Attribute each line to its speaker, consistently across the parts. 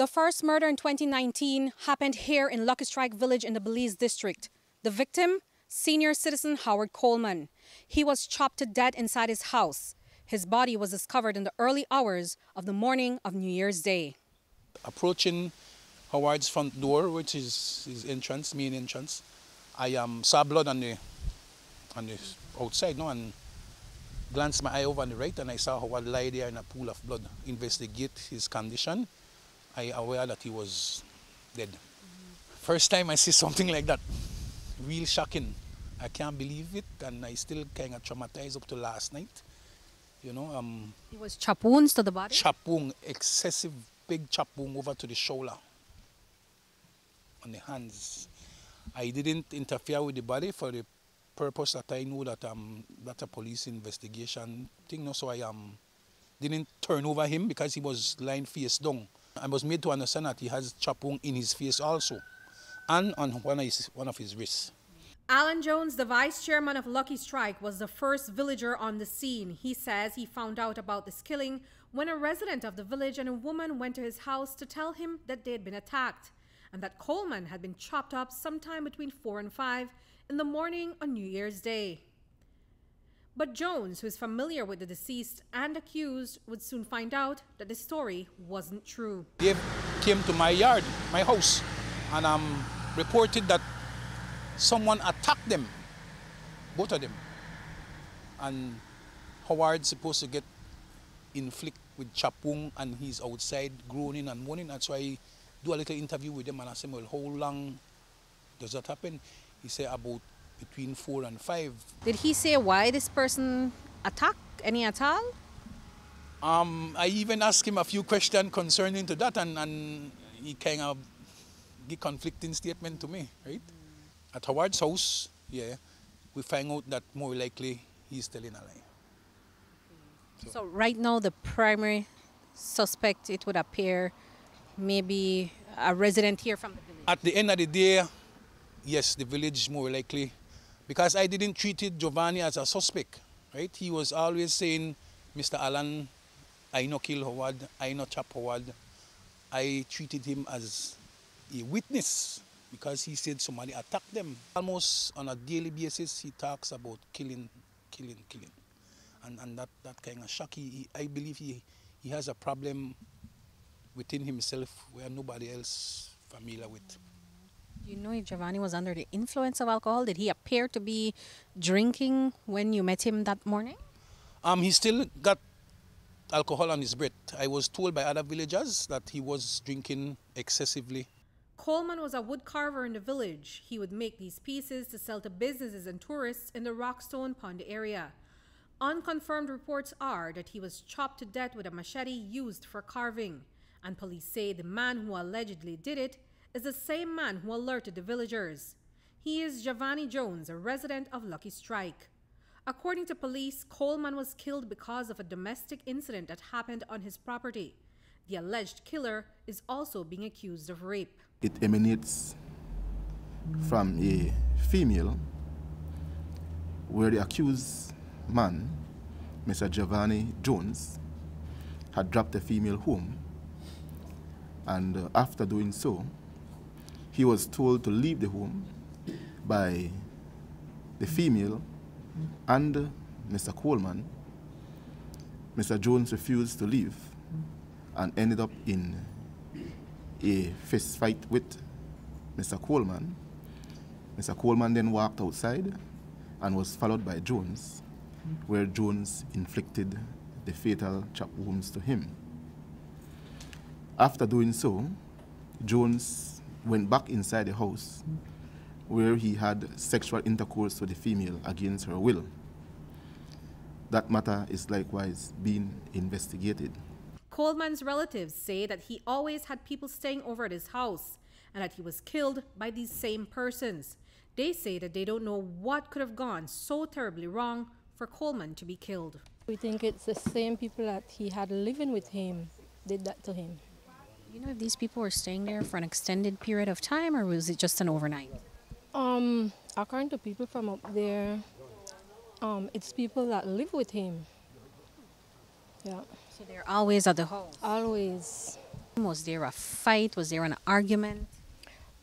Speaker 1: The first murder in 2019 happened here in Lucky Strike village in the Belize district. The victim, senior citizen Howard Coleman. He was chopped to death inside his house. His body was discovered in the early hours of the morning of New Year's Day.
Speaker 2: Approaching Howard's front door, which is his entrance, main entrance, I saw blood on the outside, no, and glanced my eye over on the right, and I saw Howard lie there in a pool of blood. Investigate his condition. I aware that he was dead. First time I see something like that, real shocking. I can't believe it, and I still kind of traumatized up to last night. You know,
Speaker 1: it was chop wounds to the body?
Speaker 2: Chop wound, excessive big chop wound over to the shoulder, on the hands. I didn't interfere with the body for the purpose that I knew that that's a police investigation thing. No? So I didn't turn over him because he was lying face down. I was made to understand that he has chop wound in his face also, and on one of his wrists.
Speaker 1: Alan Jones, the vice chairman of Lucky Strike, was the first villager on the scene. He says he found out about this killing when a resident of the village and a woman went to his house to tell him that they had been attacked and that Coleman had been chopped up sometime between 4 and 5 in the morning on New Year's Day. But Jones, who is familiar with the deceased and accused, would soon find out that the story wasn't true.
Speaker 2: They came to my yard, my house, and reported that someone attacked them, both of them. And Howard's supposed to get inflicted with chop wound, and he's outside groaning and moaning. That's why I do a little interview with him, and I said, well, how long does that happen? He said about between 4 and 5.
Speaker 1: Did he say why this person attacked any at all?
Speaker 2: I even asked him a few questions concerning to that, and he kind of give conflicting statement to me, right? At Howard's house, yeah, we find out that more likely he's telling a lie.
Speaker 1: So right now the primary suspect, it would appear, maybe a resident here from the village.
Speaker 2: At the end of the day, yes, the village more likely, because I didn't treat Giovanni as a suspect, right? He was always saying, Mr. Allen, I no kill Howard, I no chop Howard. I treated him as a witness because he said somebody attacked them. Almost on a daily basis, he talks about killing. And that kind of shock. I believe he has a problem within himself where nobody else familiar with.
Speaker 1: Do you know if Giovanni was under the influence of alcohol? Did he appear to be drinking when you met him that morning?
Speaker 2: He still got alcohol on his breath. I was told by other villagers that he was drinking excessively.
Speaker 1: Coleman was a wood carver in the village. He would make these pieces to sell to businesses and tourists in the Rockstone Pond area. Unconfirmed reports are that he was chopped to death with a machete used for carving. And police say the man who allegedly did it is the same man who alerted the villagers. He is Giovanni Jones, a resident of Lucky Strike. According to police, Coleman was killed because of a domestic incident that happened on his property. The alleged killer is also being accused of rape.
Speaker 3: It emanates from a female where the accused man, Mr. Giovanni Jones, had dropped the female home, and after doing so, he was told to leave the home by the female and Mr. Coleman. Mr. Jones refused to leave and ended up in a fist fight with Mr. Coleman. Mr. Coleman then walked outside and was followed by Jones, where Jones inflicted the fatal chop wounds to him. After doing so, Jones went back inside the house where he had sexual intercourse with the female against her will. That matter is likewise being investigated.
Speaker 1: Coleman's relatives say that he always had people staying over at his house and that he was killed by these same persons. They say that they don't know what could have gone so terribly wrong for Coleman to be killed.
Speaker 4: We think it's the same people that he had living with him did that to him.
Speaker 1: You know if these people were staying there for an extended period of time, or was it just an overnight?
Speaker 4: According to people from up there, it's people that live with him. Yeah.
Speaker 1: So they're always at the house?
Speaker 4: Always.
Speaker 1: Was there a fight? Was there an argument?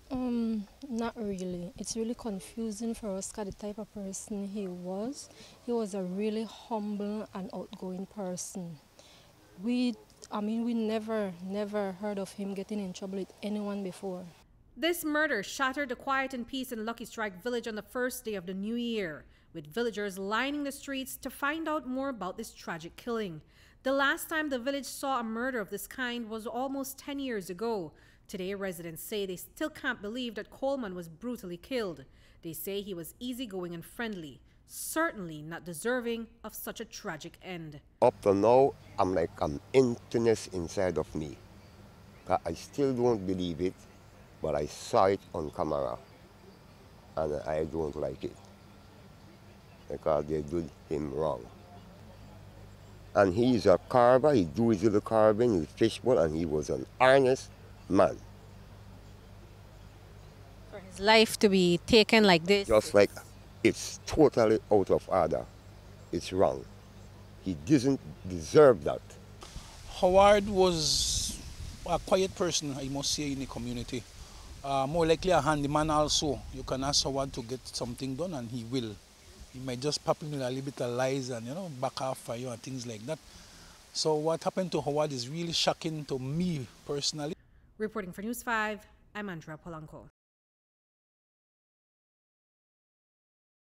Speaker 4: Not really. It's really confusing for us because the type of person he was a really humble and outgoing person. We never heard of him getting in trouble with anyone before.
Speaker 1: This murder shattered the quiet and peace in Lucky Strike village on the first day of the new year, with villagers lining the streets to find out more about this tragic killing. The last time the village saw a murder of this kind was almost 10 years ago. Today, residents say they still can't believe that Coleman was brutally killed. They say he was easygoing and friendly, certainly not deserving of such a tragic end.
Speaker 5: Up to now, I'm like an emptiness inside of me. I still don't believe it, but I saw it on camera, and I don't like it, because they did him wrong. And he's a carver, he do his little carving, his fishbowl, and he was an honest man.
Speaker 1: For his life to be taken like this?
Speaker 5: Just like it's totally out of order. It's wrong. He doesn't deserve that.
Speaker 2: Howard was a quiet person, I must say, in the community. More likely a handyman also. You can ask Howard to get something done and he will. He might just pop in with a little bit of lies and, back off for you and things like that. So what happened to Howard is really shocking to me personally.
Speaker 1: Reporting for News 5, I'm Andrea Polanco.